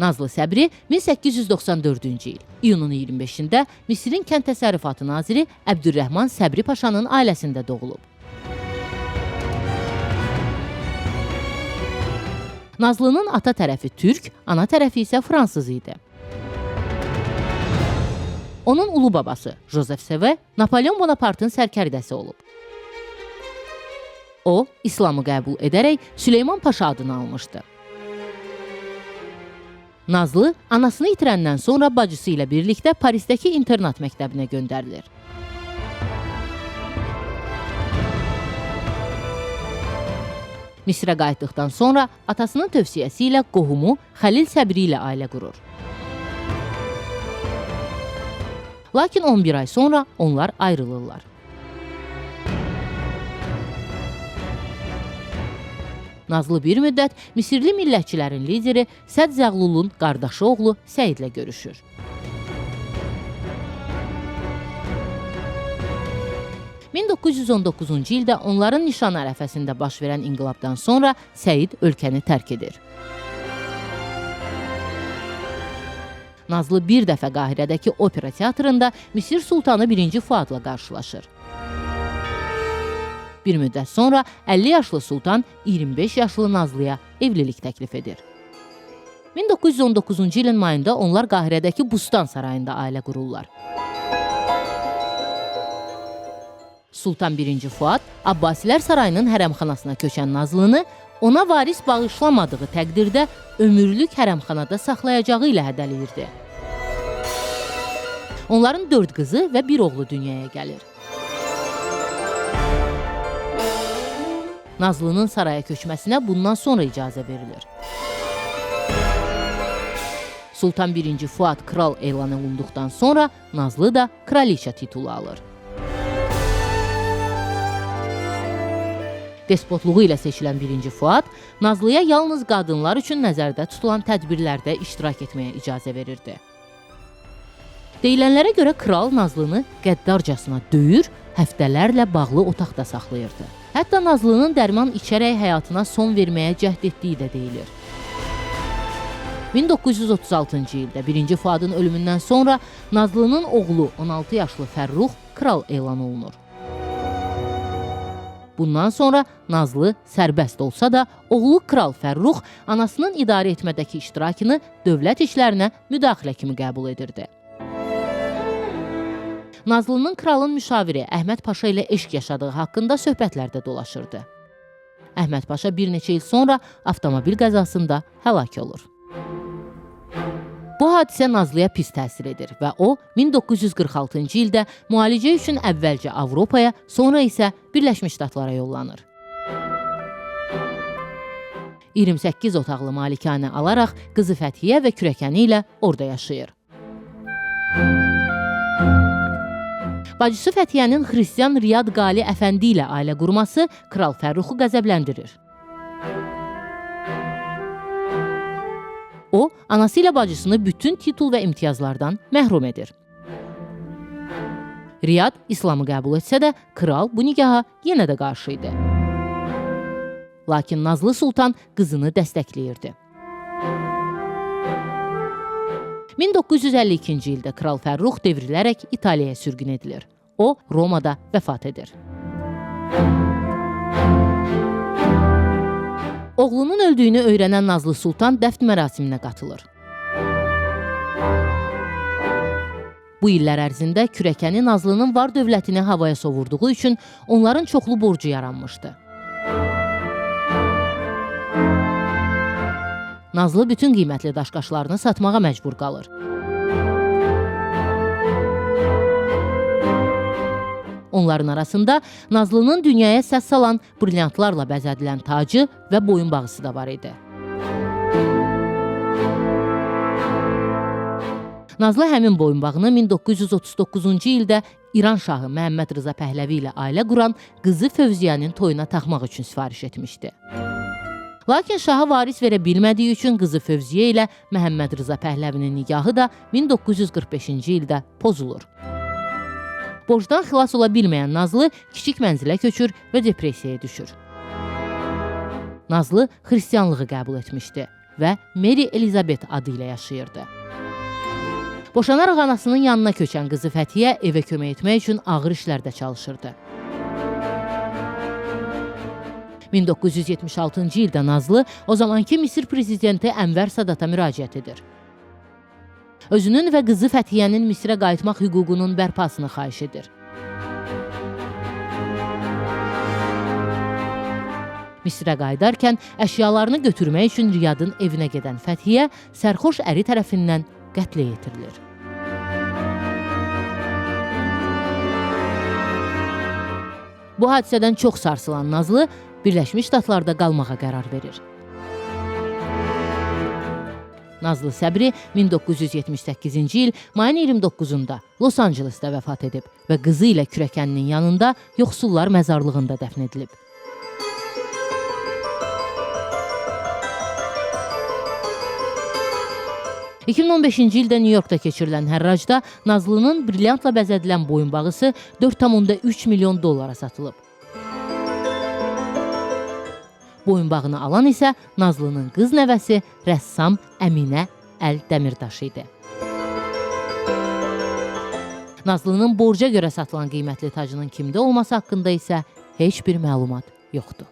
Nazlı Səbri 1894-cü il iyunun 25-də Misirin Kənd Təsərrüfatı naziri Əbdürrəhman Səbri Paşanın ailəsində doğulub. Nazlının ata tərəfi türk, ana tərəfi isə fransız idi. Onun ulu babası Joseph Seve Napolyon Bonapartın sərkərdəsi olub. O, İslamı qəbul edərək Süleyman Paşa adını almışdı. Nazlı anasını itirəndən sonra bacısı ilə birlikdə Parisdəki internat məktəbinə göndərilir. Misrə qayıtdıqdan sonra atasının tövsiyəsi ilə qohumu Xəlil Səbri ilə ailə qurur. Lakin 11 ay sonra onlar ayrılırlar. Nazlı bir müddət Misirli millətçilərin lideri Səd Zəğlulun qardaşı oğlu Səidlə görüşür. (1919-cu ildə onların nişan ərəfəsində baş verən inqilabdan sonra Səid ölkəni tərk edir. Nazlı bir dəfə Qahirədəki opera teatrında Misir Sultanı 1. Fuadla qarşılaşır. Bir müddət sonra 50 yaşlı sultan 25 yaşlı Nazlıya evlilik təklif edir. 1919-cu ilin mayında onlar Qahirədəki Bustan sarayında ailə qururlar. Sultan 1. Fuad Abbasilər sarayının hərəmxanasına köçən Nazlını ona varis bağışlamadığı təqdirdə ömürlük hərəmxanada saxlayacağı ilə hədələyirdi. Onların 4 qızı və bir oğlu dünyaya gəlir. Nazlının saraya köçməsinə bundan sonra icazə verilir. Sultan 1. Fuad kral elan olunduqdan sonra Nazlı da kraliça titulu alır. Despotluğu ilə seçilən 1. Fuad, Nazlıya yalnız qadınlar üçün nəzərdə tutulan tədbirlərdə iştirak etməyə icazə verirdi. Deyilənlərə görə kral Nazlını qəddarcasına döyür, həftələrlə bağlı otaqda saxlayırdı. Hətta Nazlının dərman içərək həyatına son verməyə cəhd etdiyi də deyilir. 1936-cı ildə 1. Fuadın ölümündən sonra Nazlının oğlu 16 yaşlı Fərrux kral elan olunur. Bundan sonra Nazlı sərbəst olsa da, oğlu kral Fərrux anasının idarə etmədəki iştirakını dövlət işlərinə müdaxilə kimi qəbul edirdi. Nazlının kralın müşaviri Əhməd Paşa ilə eşq yaşadığı haqqında söhbətlərdə dolaşırdı. Əhməd Paşa bir neçə il sonra avtomobil qəzasında həlak olur. Bu hadisə Nazlıya pis təsir edir və o 1946-cı ildə müalicə üçün əvvəlcə Avropaya, sonra isə Birləşmiş Ştatlara yollanır. 28 otaqlı malikanə alaraq qızı Fəthiyə və kürəkəni ilə orada yaşayır. Bacısı Fəthiyənin xristian Riyad Qali Əfəndi ilə ailə qurması kral Fərruxu qəzəbləndirir. O, anası ilə bacısını bütün titul və imtiyazlardan məhrum edir. Riyad İslamı qəbul etsə də, kral bu nigaha yenə də qarşı idi. Lakin Nazlı Sultan qızını dəstəkləyirdi. 1952-ci ildə kral Fərrux devrilərək İtaliyaya sürgün edilir. O, Romada vəfat edir. Oğlunun öldüyünü öyrənən Nazlı Sultan dəfn mərasiminə qatılır. Bu illər ərzində kürəkəni Nazlının var dövlətini havaya sovurduğu üçün onların çoxlu borcu yaranmışdı. Nazlı bütün qiymətli daşqaşlarını satmağa məcbur qalır. Onların arasında Nazlının dünyaya səs salan brilyantlarla bəzədilən tacı və boyunbağısı da var idi. Nazlı həmin boyunbağını 1939-cu ildə İran şahı Məhəmməd Rıza Pəhləvi ilə ailə quran qızı Fövziyənin toyuna taxmaq üçün sifariş etmişdi. Lakin şaha varis verə bilmədiyi üçün qızı Fövziyə ilə Məhəmməd Rıza Pəhləvinin nigahı da 1945-ci ildə pozulur. Borcdan xilas ola bilməyən Nazlı kiçik mənzilə köçür və depressiyaya düşür. Nazlı xristianlığı qəbul etmişdi və Mary Elizabeth adı ilə yaşayırdı. Boşanaraq anasının yanına köçən qızı Fəthiyə evə kömək etmək üçün ağır işlərdə çalışırdı. 1976-cı ildə Nazlı o zamanki Misir prezidenti Ənvər Sadata müraciət edir. Özünün və qızı Fəthiyənin Misrə qayıtmaq hüququnun bərpasını xahiş edir. Misrə qayıdarkən əşyalarını götürmək üçün Riyadın evinə gedən Fəthiyə sərxoş əri tərəfindən qətlə yetirilir. Bu hadisədən çox sarsılan Nazlı Birləşmiş Ştatlarda qalmağa qərar verir. Nazlı Səbri 1978-ci il mayın 29-da Los Ancelesdə vəfat edib və qızı ilə kürəkəninin yanında yoxsullar məzarlığında dəfn edilib. $2015-ci ildə New Yorkda keçirilən hərracda Nazlının brilyantla bəzədilən boyunbağısı $4,3 milyon satılıb. Boyunbağını alan isə Nazlının qız nəvəsi rəssam Əminə Əl Dəmirdaş idi. Nazlının borca görə satılan qiymətli tacının kimdə olması haqqında isə heç bir məlumat yoxdur.